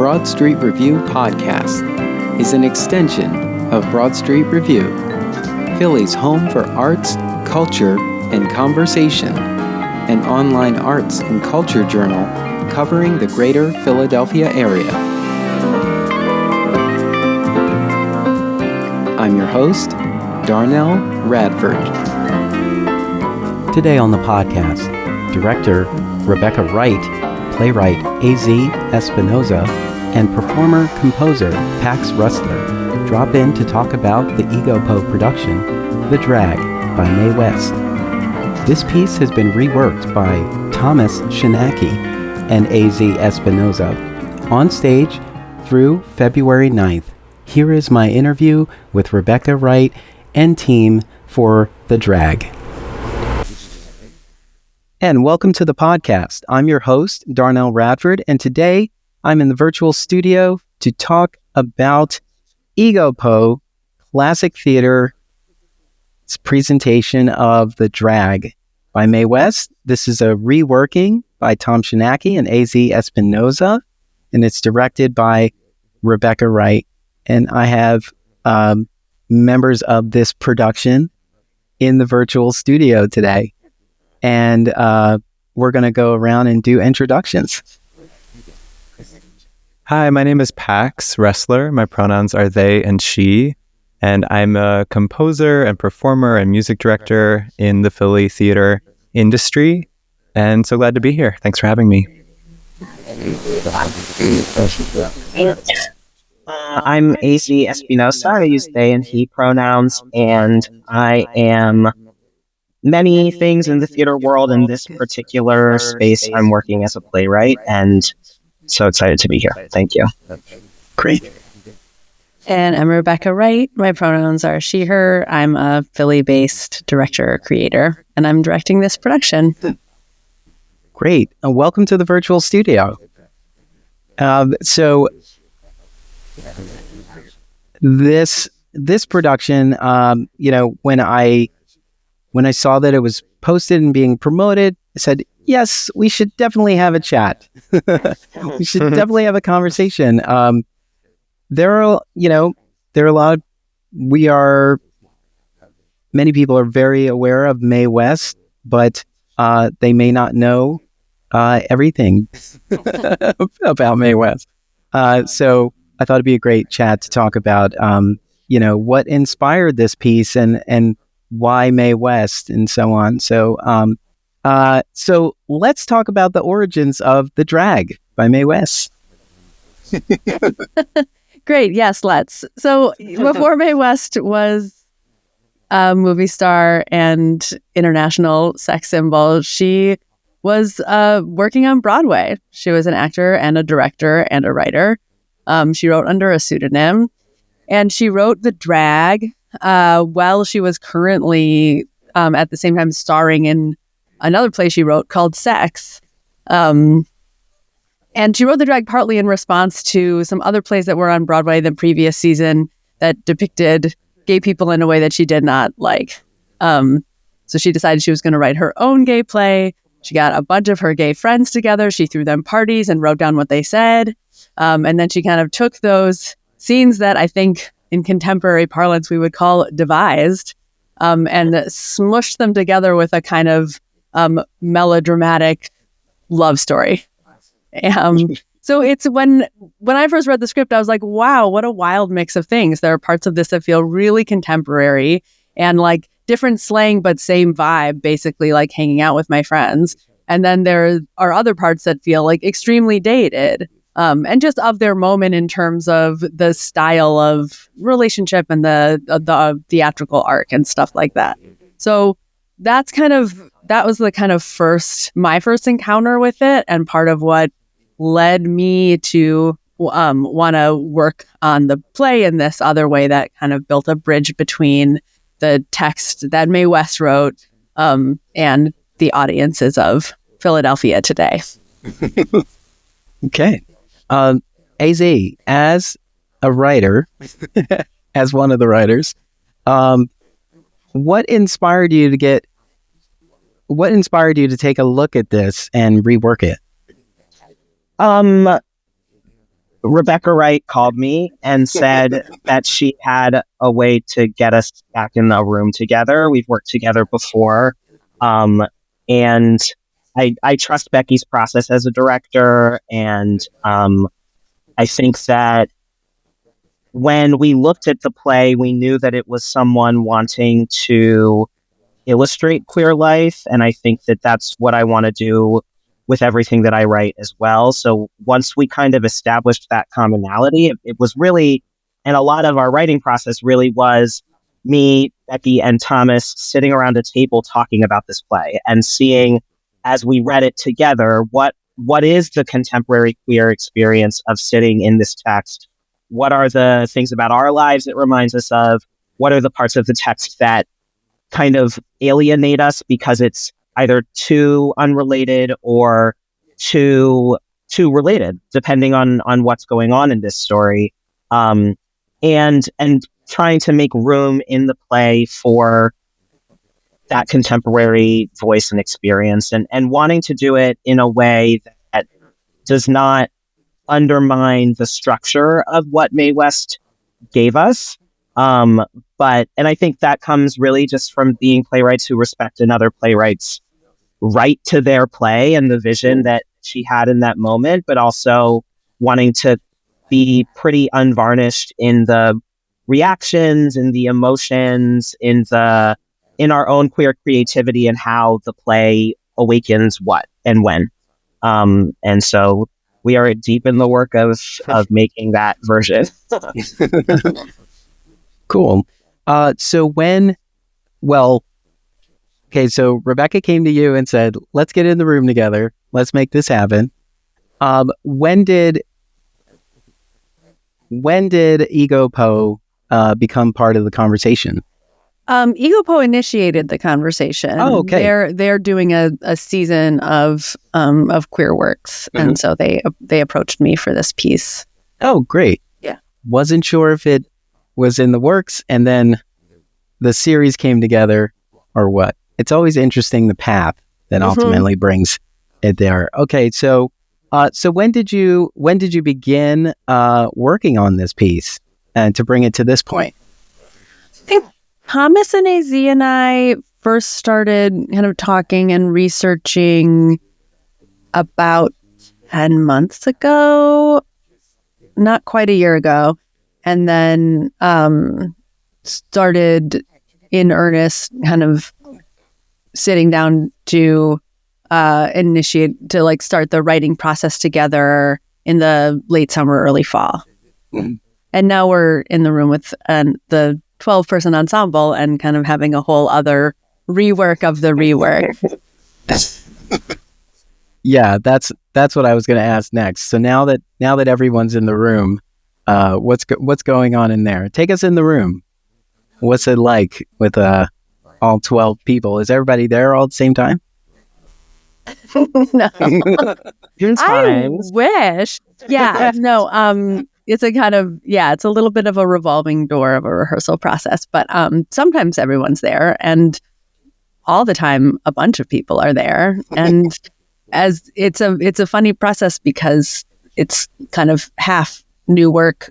Broad Street Review podcast is an extension of Broad Street Review, Philly's home for arts, culture, and conversation, an online arts and culture journal covering the greater Philadelphia area. I'm your host, Darnell Radford. Today on the podcast, director Rebecca Wright, playwright A.Z. Espinoza, and performer-composer Pax Rustler drop in to talk about the EgoPo production, The Drag, by Mae West. This piece has been reworked by Thomas Choinacky and A.Z. Espinoza on stage through February 9th. Here is my interview with Rebecca Wright and team for The Drag. And welcome to the podcast. I'm your host, Darnell Radford, and today I'm in the virtual studio to talk about EgoPo, Classic Theater's presentation of The Drag by Mae West. This is a reworking by Tom Choinacky and A.Z. Espinoza, and it's directed by Rebecca Wright. And I have members of this production in the virtual studio today. And we're going to go around and do introductions. Hi, my name is Pax Rustler. My pronouns are they and she. And I'm a composer and performer and music director in the Philly theater industry. And so glad to be here. Thanks for having me. I'm A.Z. Espinoza. I use they and he pronouns, and I am many things in the theater world. In this particular space, I'm working as a playwright, and so excited to be here. Thank you. Great. And I'm Rebecca Wright. My pronouns are she, her. I'm a Philly-based director-creator, and I'm directing this production. Great. Welcome to the virtual studio. So this production, when I saw that it was posted and being promoted, I said, yes, we should definitely have a chat. We should definitely have a conversation. There are a lot of, many people are very aware of Mae West, but they may not know everything about Mae West. So I thought it'd be a great chat to talk about, what inspired this piece and why Mae West and so on. So let's talk about the origins of The Drag by Mae West. Great. Yes, let's. So before Mae West was a movie star and international sex symbol, she was working on Broadway. She was an actor and a director and a writer. She wrote under a pseudonym, and she wrote The Drag while she was currently at the same time starring in another play she wrote called Sex. And she wrote The Drag partly in response to some other plays that were on Broadway the previous season that depicted gay people in a way that she did not like. So she decided she was going to write her own gay play. She got a bunch of her gay friends together. She threw them parties and wrote down what they said. And then she kind of took those scenes that I think in contemporary parlance we would call devised, and smushed them together with a kind of melodramatic love story. So it's when I first read the script, I was like, wow, what a wild mix of things. There are parts of this that feel really contemporary and like different slang, but same vibe, basically like hanging out with my friends. And then there are other parts that feel like extremely dated, and just of their moment in terms of the style of relationship and the theatrical arc and stuff like that. So that was the kind of my first encounter with it, and part of what led me to want to work on the play in this other way that kind of built a bridge between the text that Mae West wrote and the audiences of Philadelphia today. Okay. AZ, as a writer, as one of the writers, what inspired you to take a look at this and rework it? Rebecca Wright called me and said that she had a way to get us back in the room together. We've worked together before. And I trust Becky's process as a director. And I think that when we looked at the play, we knew that it was someone wanting to illustrate queer life. And I think that that's what I want to do with everything that I write as well. So once we kind of established that commonality, it was really, and a lot of our writing process really was me, Becky, and Thomas sitting around a table talking about this play and seeing, as we read it together, what is the contemporary queer experience of sitting in this text? What are the things about our lives it reminds us of? What are the parts of the text that kind of alienate us because it's either too unrelated or too related, depending on what's going on in this story, and trying to make room in the play for that contemporary voice and experience, and wanting to do it in a way that does not undermine the structure of what Mae West gave us. And I think that comes really just from being playwrights who respect another playwright's right to their play and the vision that she had in that moment, but also wanting to be pretty unvarnished in the reactions and the emotions, in our own queer creativity and how the play awakens what and when. And so we are deep in the work of making that version. Cool. So Rebecca came to you and said, let's get in the room together. Let's make this happen. When did EgoPo become part of the conversation? EgoPo initiated the conversation. Oh, okay. They're doing a season of queer works, Mm-hmm. and so they approached me for this piece. Oh, great. Yeah. Wasn't sure if it was in the works and then the series came together or what. It's always interesting the path that ultimately brings it there. Okay, so when did you begin working on this piece and to bring it to this point? I think Thomas and AZ and I first started kind of talking and researching about 10 months ago, not quite a year ago, and then started in earnest kind of sitting down to start the writing process together in the late summer, early fall. Mm-hmm. And now we're in the room with the 12-person ensemble and kind of having a whole other rework of the rework. Yeah, that's what I was going to ask next. So now that everyone's in the room, what's going on in there? Take us in the room. What's it like with all 12 people? Is everybody there all at the same time? No. I wish. Yeah. No. It's a kind of, it's a little bit of a revolving door of a rehearsal process, but sometimes everyone's there, and all the time a bunch of people are there. And as it's a funny process because it's kind of half a new work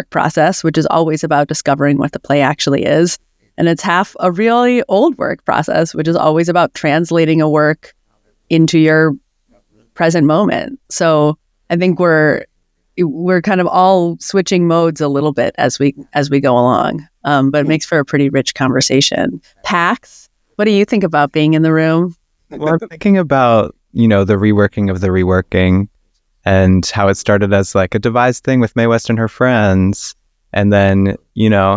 process, which is always about discovering what the play actually is. And it's half a really old work process, which is always about translating a work into your present moment. So I think we're kind of all switching modes a little bit as we go along. But it makes for a pretty rich conversation. Pax, what do you think about being in the room? Well, I'm thinking about, the reworking of the reworking and how it started as like a devised thing with Mae West and her friends. And then,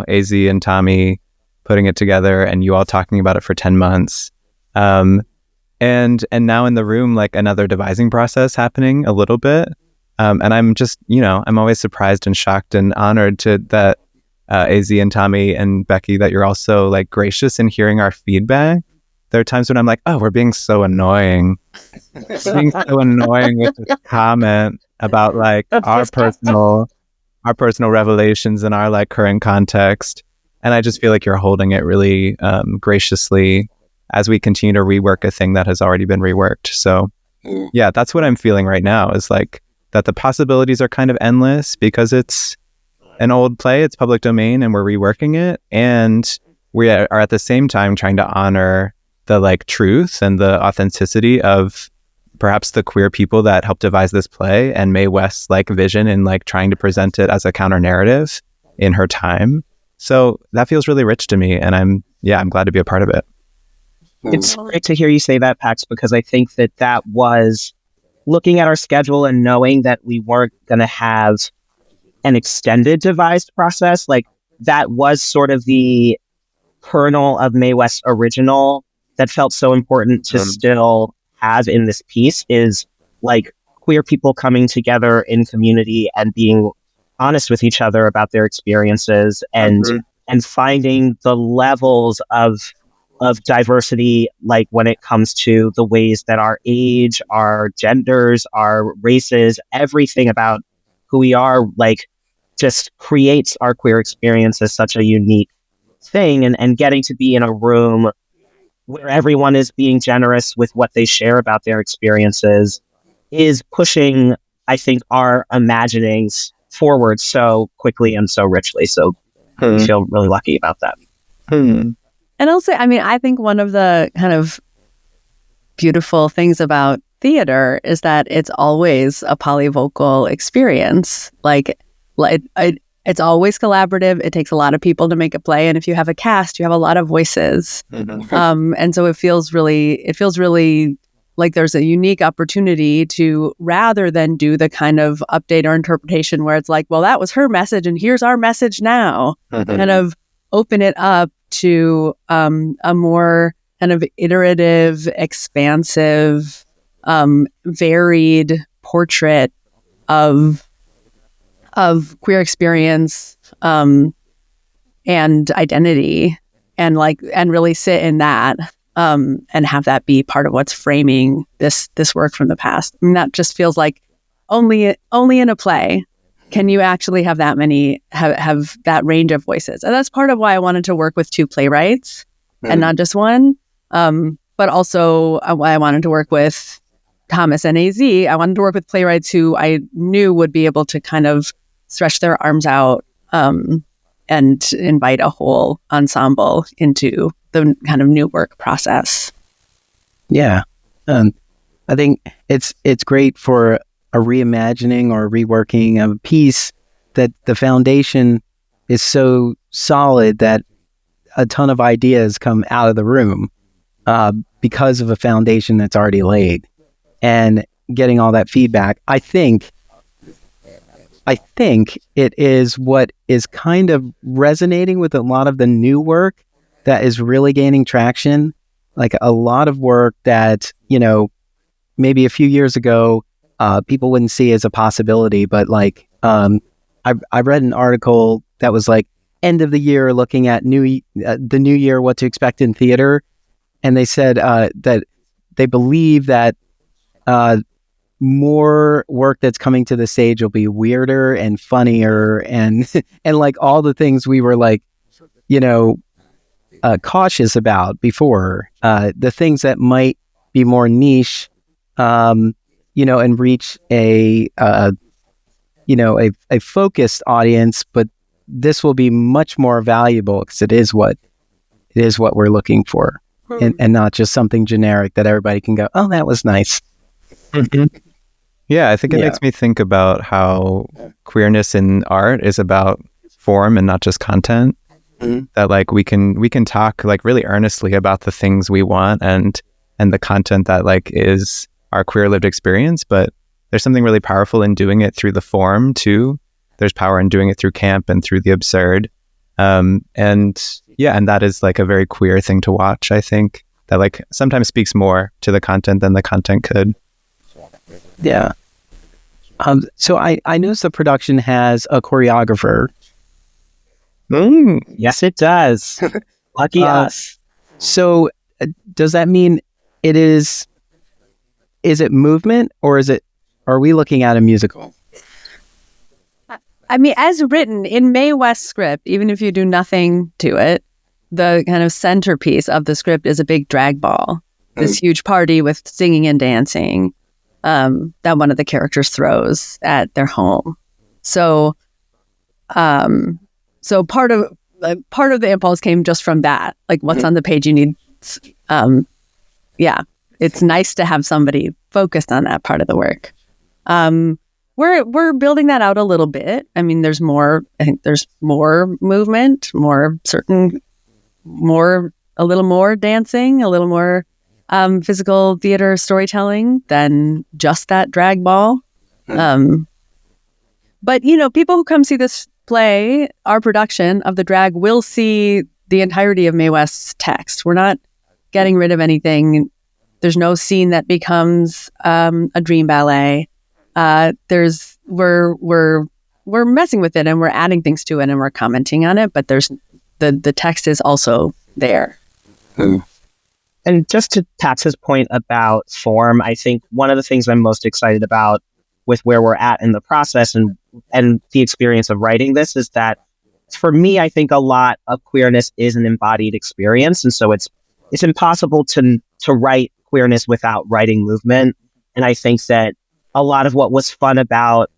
AZ and Tommy putting it together and you all talking about it for 10 months. And now in the room, like another devising process happening a little bit. And I'm just, I'm always surprised and shocked and honored that AZ and Tommy and Becky, that you're also like gracious in hearing our feedback. There are times when I'm like, oh, we're being so annoying. With this comment about like our personal revelations and our like current context. And I just feel like you're holding it really graciously as we continue to rework a thing that has already been reworked. So yeah, that's what I'm feeling right now, is like that the possibilities are kind of endless because it's an old play, it's public domain, and we're reworking it. And we are at the same time trying to honor the like truth and the authenticity of perhaps the queer people that helped devise this play and Mae West's like vision in like trying to present it as a counter narrative in her time. So that feels really rich to me, and I'm glad to be a part of it. It's great to hear you say that, Pax, because I think that was looking at our schedule and knowing that we weren't going to have an extended devised process. Like, that was sort of the kernel of Mae West's original that felt so important to still have in this piece, is like queer people coming together in community and being honest with each other about their experiences and finding the levels of diversity, like when it comes to the ways that our age, our genders, our races, everything about who we are, like, just creates our queer experience as such a unique thing. And getting to be in a room where everyone is being generous with what they share about their experiences is pushing, I think, our imaginings forward so quickly and so richly. So we feel really lucky about that. And also, I mean, I think one of the kind of beautiful things about theater is that it's always a polyvocal experience. Like it's always collaborative. It takes a lot of people to make a play, and if you have a cast, you have a lot of voices. And so it feels really like there's a unique opportunity to, rather than do the kind of update or interpretation where it's like, well, that was her message and here's our message now, kind of open it up to a more kind of iterative, expansive, varied portrait of queer experience and identity, and really sit in that and have that be part of what's framing this work from the past. I mean, that just feels like only in a play can you actually have that many have that range of voices. And that's part of why I wanted to work with two playwrights and not just one, but also why I wanted to work with Thomas and AZ. I wanted to work with playwrights who I knew would be able to kind of stretch their arms out and invite a whole ensemble into the kind of new work process. Yeah. I think it's great for a reimagining or reworking of a piece that the foundation is so solid that a ton of ideas come out of the room because of a foundation that's already laid, and getting all that feedback. I think it is what is kind of resonating with a lot of the new work that is really gaining traction. Like a lot of work that, maybe a few years ago, people wouldn't see as a possibility. But like, I read an article that was like end of the year, looking at the new year, what to expect in theater. And they said that they believe that more work that's coming to the stage will be weirder and funnier and and like all the things we were like, cautious about before, the things that might be more niche, and reach a focused audience, but this will be much more valuable because it is what we're looking for, and not just something generic that everybody can go, oh, that was nice. Yeah, I think it makes me think about how queerness in art is about form and not just content. That like we can talk like really earnestly about the things we want and the content that like is our queer lived experience, but there's something really powerful in doing it through the form too. There's power in doing it through camp and through the absurd. And that is like a very queer thing to watch, I think, that like sometimes speaks more to the content than the content could. Yeah. So I noticed the production has a choreographer. Yes, it does. Lucky us. So does that mean it is it movement, or are we looking at a musical? I mean, as written in Mae West's script, even if you do nothing to it, the kind of centerpiece of the script is a big drag ball, this huge party with singing and dancing. that one of the characters throws at their home. So, so part of the impulse came just from that, like what's on the page. You need, it's nice to have somebody focused on that part of the work. We're building that out a little bit. I mean, there's more movement, a little more dancing, a little more physical theater storytelling than just that drag ball. But, people who come see this play, our production of the drag, will see the entirety of Mae West's text. We're not getting rid of anything. There's no scene that becomes a dream ballet. We're messing with it and we're adding things to it and we're commenting on it, but there's the text is also there. And just to Pax's point about form, I think one of the things I'm most excited about with where we're at in the process and the experience of writing this is that for me, I think a lot of queerness is an embodied experience. And so it's impossible to write queerness without writing movement. And I think that a lot of what was fun about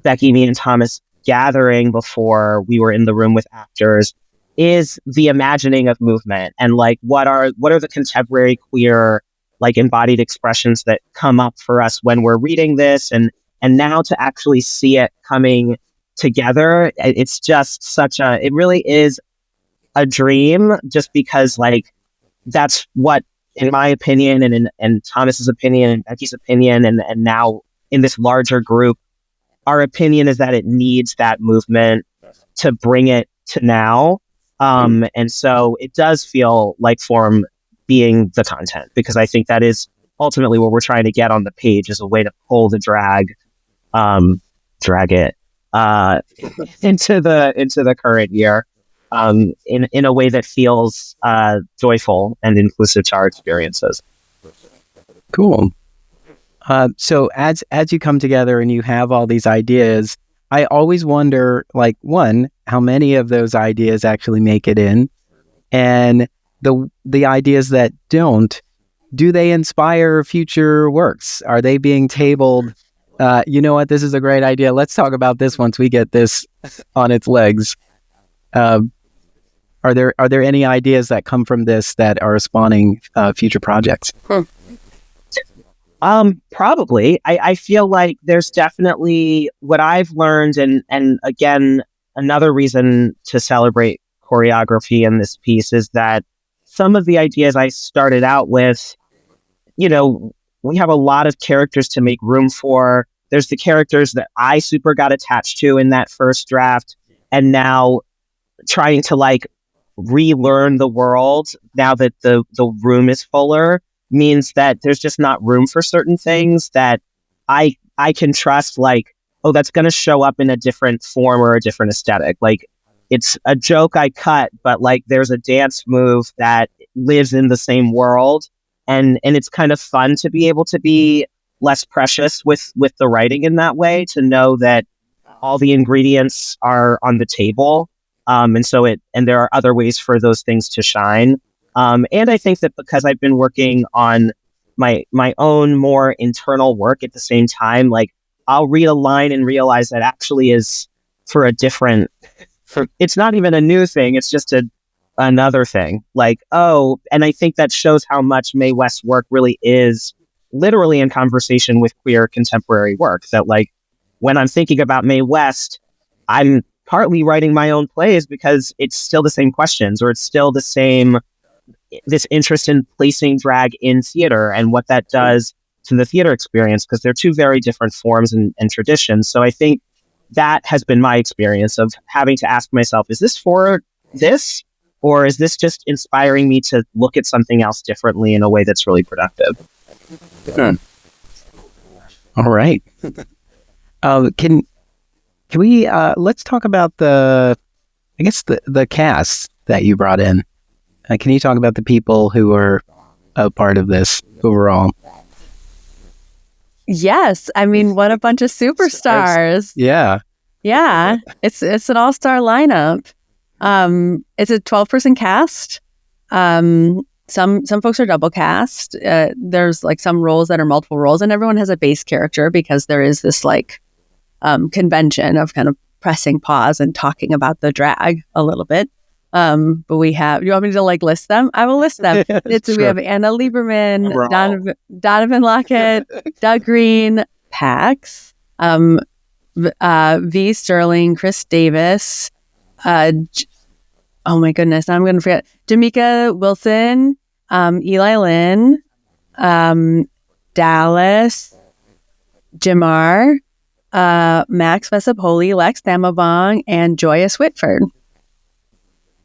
Becky, me, and Thomas gathering before we were in the room with actors is the imagining of movement and like what are the contemporary queer like embodied expressions that come up for us when we're reading this and now to actually see it coming together, it's just it really is a dream just because like that's what, in my opinion and Thomas's opinion and Becky's opinion and now in this larger group, our opinion is that it needs that movement to bring it to now. And so it does feel like form being the content because I think that is ultimately what we're trying to get on the page is a way to pull the drag it into the current year in a way that feels joyful and inclusive to our experiences. Cool. So as you come together and you have all these ideas, I always wonder, like, one, how many of those ideas actually make it in, and the ideas that don't, do they inspire future works? Are they being tabled? You know what? This is a great idea. Let's talk about this once we get this on its legs. Are there any ideas that come from this that are spawning future projects? Probably. I feel like there's definitely what I've learned, and again, another reason to celebrate choreography in this piece is that some of the ideas I started out with, we have a lot of characters to make room for. There's the characters that I super got attached to in that first draft, and now trying to like relearn the world now that the room is fuller means that there's just not room for certain things that I can trust, like, oh, that's going to show up in a different form or a different aesthetic. Like, it's a joke I cut, but like there's a dance move that lives in the same world. And it's kind of fun to be able to be less precious with the writing in that way, to know that all the ingredients are on the table. And there are other ways for those things to shine. And I think that because I've been working on my own more internal work at the same time, like I'll read a line and realize that actually is for a different, it's not even a new thing. It's just another thing. Like, oh, and I think that shows how much Mae West's work really is literally in conversation with queer contemporary work. That like, when I'm thinking about Mae West, I'm partly writing my own plays because it's still the same questions, or it's still the same, this interest in placing drag in theater and what that does to the theater experience, because they're two very different forms and traditions. So I think that has been my experience of having to ask myself, is this for this? Or is this just inspiring me to look at something else differently in a way that's really productive? All right. Can we, let's talk about the cast that you brought in. Can you talk about the people who are a part of this overall? Yes. I mean, what a bunch of superstars. Yeah. Yeah. It's an all-star lineup. It's a 12-person cast. some folks are double cast. There's like some roles that are multiple roles, and everyone has a base character because there is this like convention of kind of pressing pause and talking about the drag a little bit. But we have, you want me to like list them? I will list them. Sure. We have Anna Lieberman, Donovan Lockett, Doug Green, Pax, V. Sterling, Chris Davis, oh my goodness, I'm going to forget, Jamika Wilson, Eli Lynn, Dallas, Jamar, Max Vesapoli, Lex Damabong, and Joyous Whitford.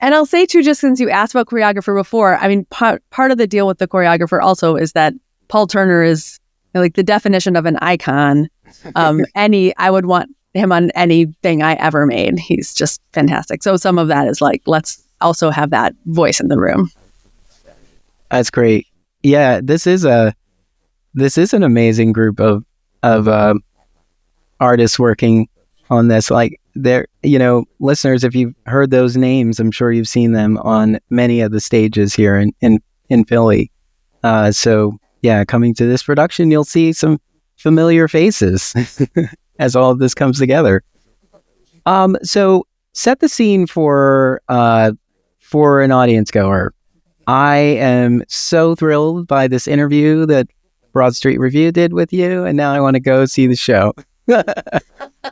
And I'll say too, just since you asked about choreographer before, I mean, part of the deal with the choreographer also is that Paul Turner is like the definition of an icon. I would want him on anything I ever made. He's just fantastic. So some of that is like, let's also have that voice in the room. That's great. Yeah, this is an amazing group of artists working on this. Like, there, listeners, if you've heard those names, I'm sure you've seen them on many of the stages here in Philly. So yeah, coming to this production, you'll see some familiar faces as all of this comes together. So set the scene for an audience goer. I am so thrilled by this interview that Broad Street Review did with you, and now I want to go see the show.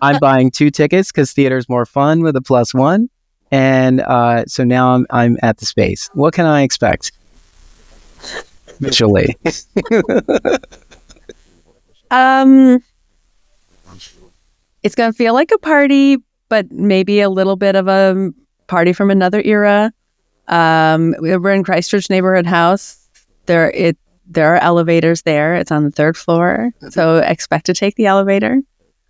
I'm buying 2 tickets because theater's more fun with a +1, and so now I'm at the space. What can I expect visually? It's gonna feel like a party, but maybe a little bit of a party from another era. We're in Christchurch Neighborhood House. There are elevators there. It's on the 3rd floor, so expect to take the elevator.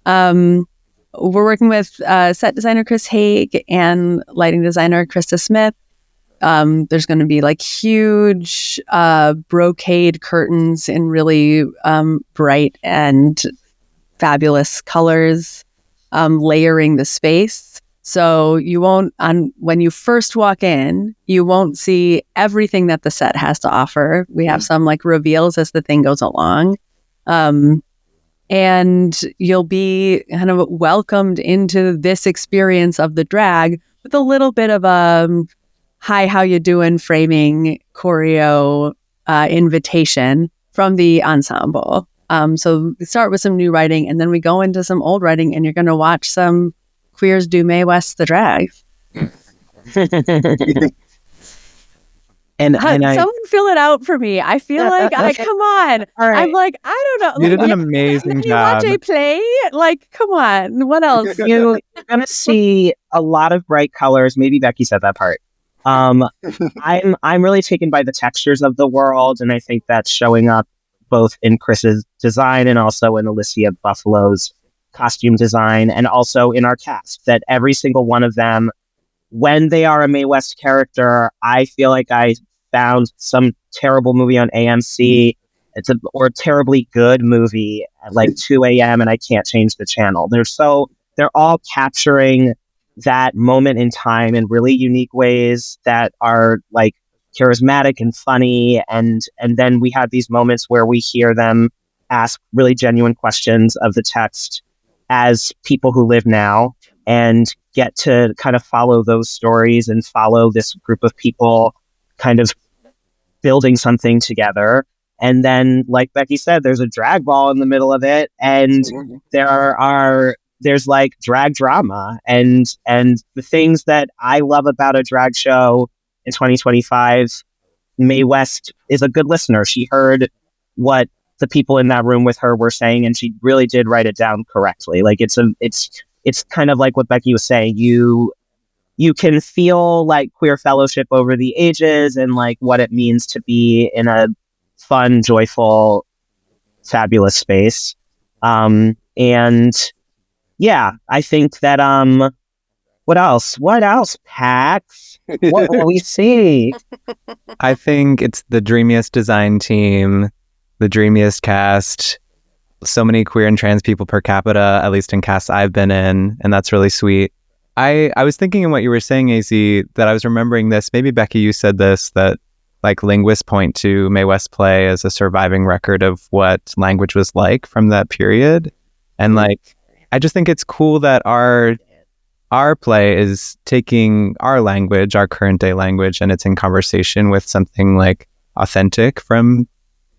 We're working with set designer Chris Haig and lighting designer Krista Smith. There's going to be like huge brocade curtains in really bright and fabulous colors, layering the space. So you won't, when you first walk in, you won't see everything that the set has to offer. We have some like reveals as the thing goes along. And you'll be kind of welcomed into this experience of the drag with a little bit of a hi, how you doing framing choreo invitation from the ensemble. So we start with some new writing, and then we go into some old writing, and you're going to watch some queers do Mae West the drag. And someone fill it out for me. I feel like come on. Right. I'm like, I don't know. You did an amazing job. You watch a play? Like, come on. What else? You're gonna see a lot of bright colors. Maybe Becky said that part. I'm really taken by the textures of the world, and I think that's showing up both in Chris's design and also in Alicia Buffalo's costume design, and also in our cast. That every single one of them, when they are a Mae West character, I feel like I found some terrible movie on AMC. Or a terribly good movie at like 2 a.m. and I can't change the channel. They're all capturing that moment in time in really unique ways that are like charismatic and funny. And then we have these moments where we hear them ask really genuine questions of the text as people who live now, and get to kind of follow those stories and follow this group of people kind of building something together. And then, like Becky said, there's a drag ball in the middle of it, and there's like drag drama, and the things that I love about a drag show in 2025. Mae West is a good listener. She heard what the people in that room with her were saying, and she really did write it down correctly. Like it's kind of like what Becky was saying. You can feel like queer fellowship over the ages, and like what it means to be in a fun, joyful, fabulous space. And yeah, I think that what else, Pax? What will we see? I think it's the dreamiest design team, the dreamiest cast, so many queer and trans people per capita, at least in casts I've been in, and that's really sweet. I was thinking in what you were saying, AZ, that I was remembering this. Maybe Becky, you said this, that like linguists point to Mae West play as a surviving record of what language was like from that period. And like, I just think it's cool that our play is taking our language, our current day language, and it's in conversation with something like authentic from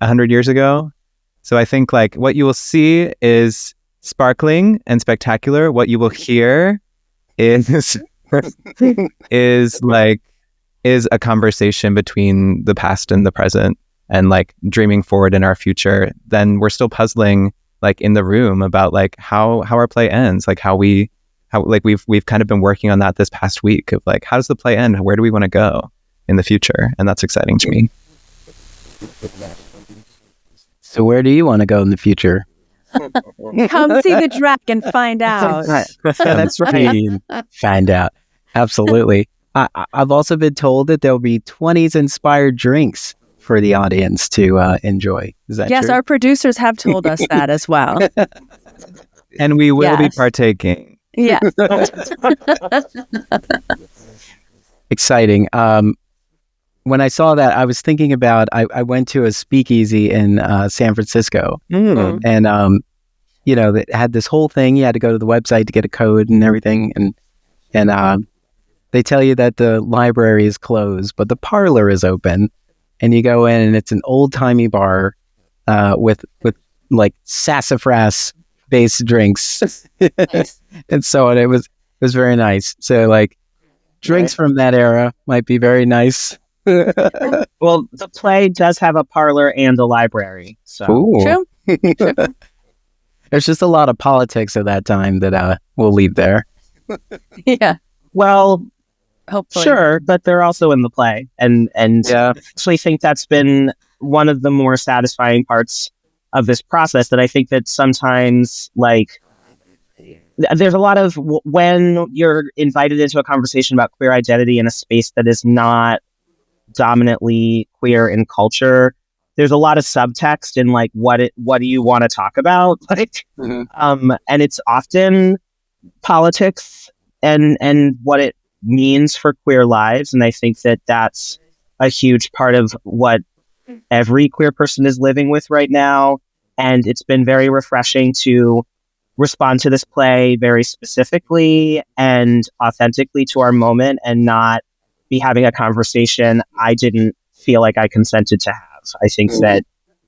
100 years ago. So I think like what you will see is sparkling and spectacular. What you will hear is is a conversation between the past and the present, and like dreaming forward in our future. Then we're still puzzling like in the room about like how our play ends, like how we've kind of been working on that this past week of like, how does the play end? Where do we want to go in the future? And that's exciting to me. So where do you want to go in the future? Come see the track and find out. That's right. Find out. Absolutely. I've also been told that there'll be 20s inspired drinks for the audience to enjoy. Is that Yes, true? our producers have told us that as well. And we will be Yes. partaking. Yeah. Exciting. When I saw that, I was thinking about, I went to a speakeasy in San Francisco, and that had this whole thing. You had to go to the website to get a code and everything, and they tell you that the library is closed, but the parlor is open, and you go in, and it's an old timey bar with like sassafras based drinks, and so on. It was very nice. So like drinks from that era might be very nice. Well, the play does have a parlor and a library. So Ooh. True. There's just a lot of politics at that time that we'll leave there. Yeah. well, Hopefully. sure, but they're also in the play, and Yeah. I actually think that's been one of the more satisfying parts of this process. That I think that sometimes, like, there's a lot of when you're invited into a conversation about queer identity in a space that is not dominantly queer in culture, there's a lot of subtext in like what do you want to talk about, like, and it's often politics and what it means for queer lives. And I think that that's a huge part of what every queer person is living with right now. And it's been very refreshing to respond to this play very specifically and authentically to our moment, and not be having a conversation I didn't feel like I consented to have. I think that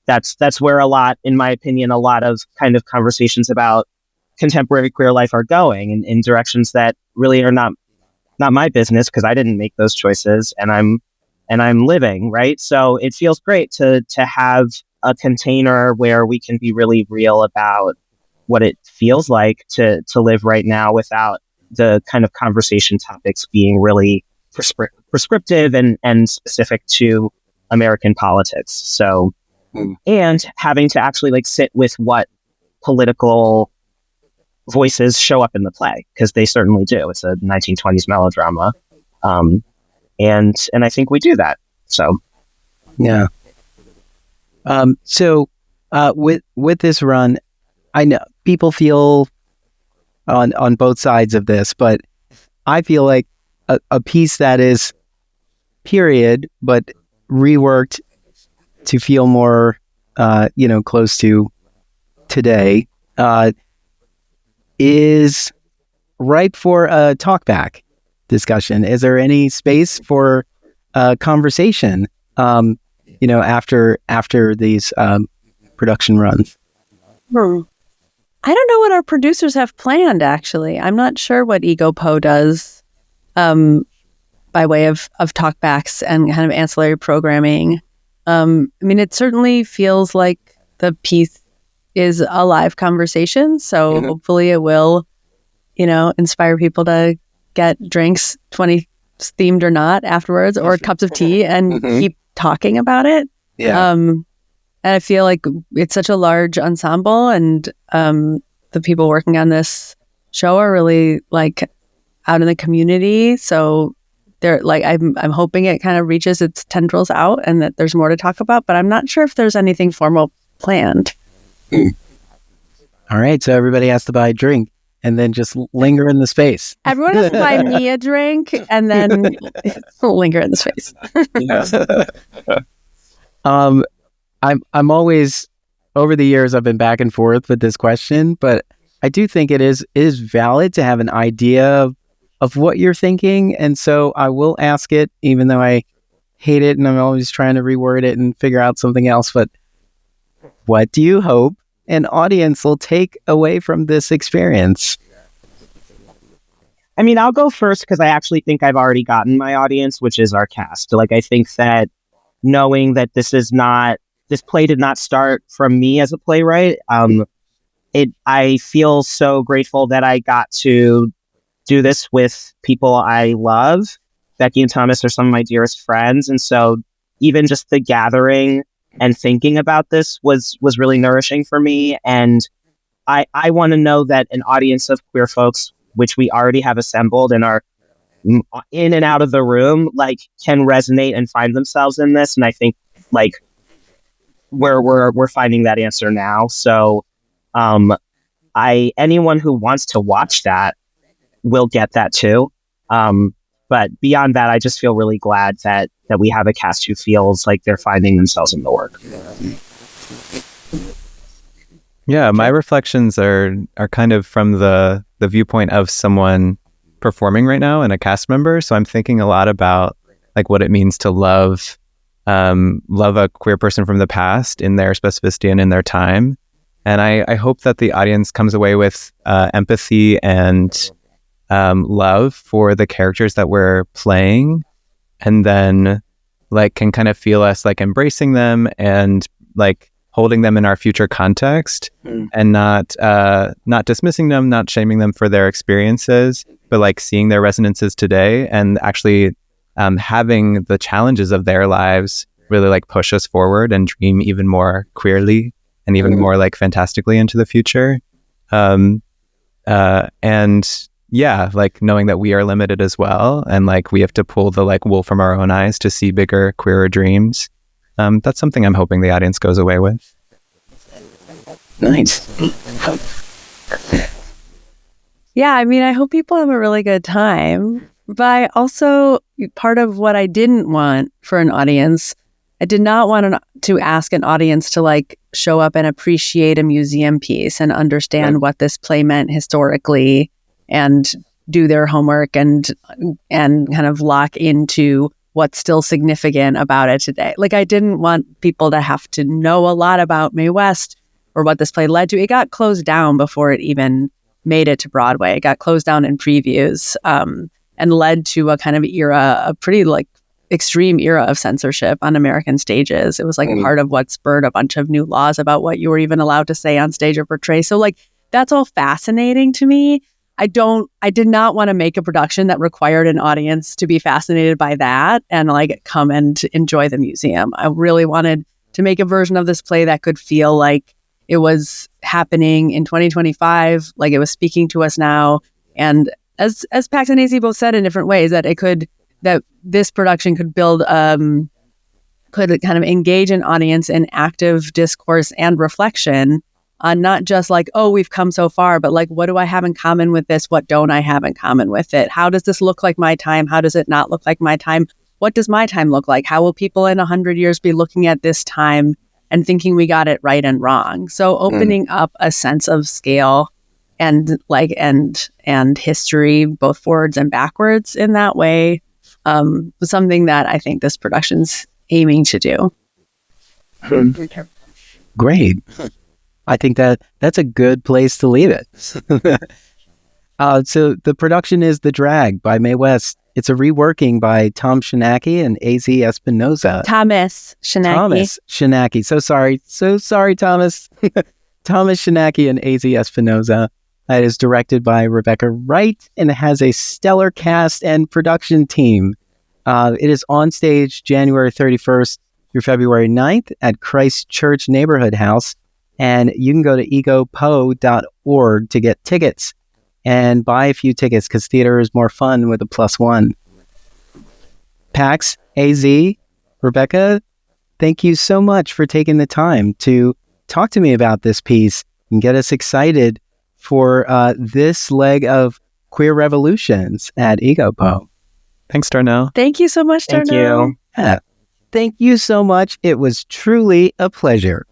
that's where in my opinion, a lot of kind of conversations about contemporary queer life are going in directions that really are not my business, because I didn't make those choices, and I'm living, right? So it feels great to have a container where we can be really real about what it feels like to live right now, without the kind of conversation topics being really prescriptive and specific to American politics. So, and having to actually like sit with what political voices show up in the play, because they certainly do. It's a 1920s melodrama, and I think we do that. So, Yeah. So with this run, I know people feel on both sides of this, but I feel like a piece that is period but reworked to feel more close to today is ripe for a talkback discussion. Is there any space for conversation after these production runs? I don't know what our producers have planned, actually. I'm not sure what EgoPo does by way of talkbacks and kind of ancillary programming. I mean, it certainly feels like the piece is a live conversation, so hopefully it will, inspire people to get drinks, 20 themed or not, afterwards, or cups of tea, and keep talking about it. Yeah. And I feel like it's such a large ensemble, and the people working on this show are really like out in the community. So they're like, I'm hoping it kind of reaches its tendrils out, and that there's more to talk about. But I'm not sure if there's anything formal planned. All right, so everybody has to buy a drink. and then just linger in the space. Everyone has to buy me a drink and then linger in the space. I'm always, over the years, I've been back and forth with this question, but I do think it is valid to have an idea of what you're thinking. And so I will ask it, even though I hate it and I'm always trying to reword it and figure out something else. But what do you hope an audience will take away from this experience? I mean, I'll go first because I actually think I've already gotten my audience, which is our cast. Like, I think that knowing that this play did not start from me as a playwright, I feel so grateful that I got to do this with people I love. Becky and Thomas are some of my dearest friends. And so even just the gathering and thinking about this was really nourishing for me. And I want to know that an audience of queer folks, which we already have assembled and are in and out of the room, like, can resonate and find themselves in this. And I think, like, we're finding that answer now. So anyone who wants to watch that will get that too. But beyond that, I just feel really glad that we have a cast who feels like they're finding themselves in the work. Yeah, my reflections are kind of from the viewpoint of someone performing right now and a cast member. So I'm thinking a lot about like what it means to love a queer person from the past in their specificity and in their time. And I hope that the audience comes away with empathy and love for the characters that we're playing, and then like can kind of feel us like embracing them and like holding them in our future context, and not dismissing them, not shaming them for their experiences, but like seeing their resonances today and actually having the challenges of their lives really like push us forward and dream even more queerly and even more like fantastically into the future. And yeah, like knowing that we are limited as well, and like we have to pull the like wool from our own eyes to see bigger, queerer dreams. That's something I'm hoping the audience goes away with. Nice. Yeah, I mean, I hope people have a really good time. But I also, part of what I didn't want for an audience, I did not want to ask an audience to like show up and appreciate a museum piece and understand what this play meant historically and do their homework and kind of lock into what's still significant about it today. Like, I didn't want people to have to know a lot about Mae West or what this play led to. It got closed down before it even made it to Broadway. It got closed down in previews and led to a kind of era, a pretty like extreme era of censorship on American stages. It was like part of what spurred a bunch of new laws about what you were even allowed to say on stage or portray. So like, that's all fascinating to me. I did not want to make a production that required an audience to be fascinated by that and like come and enjoy the museum. I really wanted to make a version of this play that could feel like it was happening in 2025, like it was speaking to us now. And as Pax and AZ both said in different ways, that this production could build, could kind of engage an audience in active discourse and reflection on not just like, oh, we've come so far, but like, what do I have in common with this? What don't I have in common with it? How does this look like my time? How does it not look like my time? What does my time look like? How will people in 100 years be looking at this time and thinking we got it right and wrong? So opening up a sense of scale and like, and history, both forwards and backwards in that way, was something that I think this production's aiming to do. Great. I think that's a good place to leave it. So the production is The Drag by Mae West. It's a reworking by Tom Choinacky and AZ Espinoza. Thomas Choinacky. So sorry, Thomas. Thomas Choinacky and AZ Espinoza. It is directed by Rebecca Wright and it has a stellar cast and production team. It is on stage January 31st through February 9th at Christ Church Neighborhood House. And you can go to EgoPo.org to get tickets and buy a few tickets because theater is more fun with a +1. Pax, AZ, Rebecca, thank you so much for taking the time to talk to me about this piece and get us excited for this leg of Queer Revolutions at EgoPo. Thanks, Darnell. Thank you so much, Thank Darnell. you. Yeah. Thank you so much. It was truly a pleasure.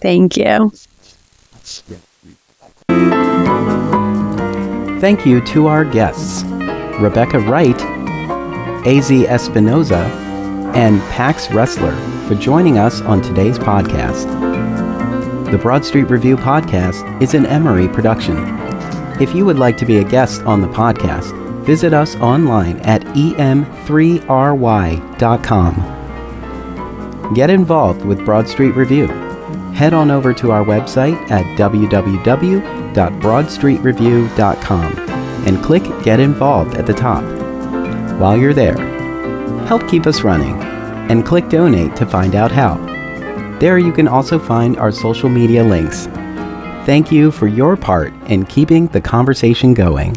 Thank you. Thank you to our guests, Rebecca Wright, AZ Espinoza, and Pax Wrestler, for joining us on today's podcast. The Broad Street Review podcast is an Emory production. If you would like to be a guest on the podcast, visit us online at em3ry.com. Get involved with Broad Street Review. Head on over to our website at www.broadstreetreview.com and click Get Involved at the top. While you're there, help keep us running and click Donate to find out how. There you can also find our social media links. Thank you for your part in keeping the conversation going.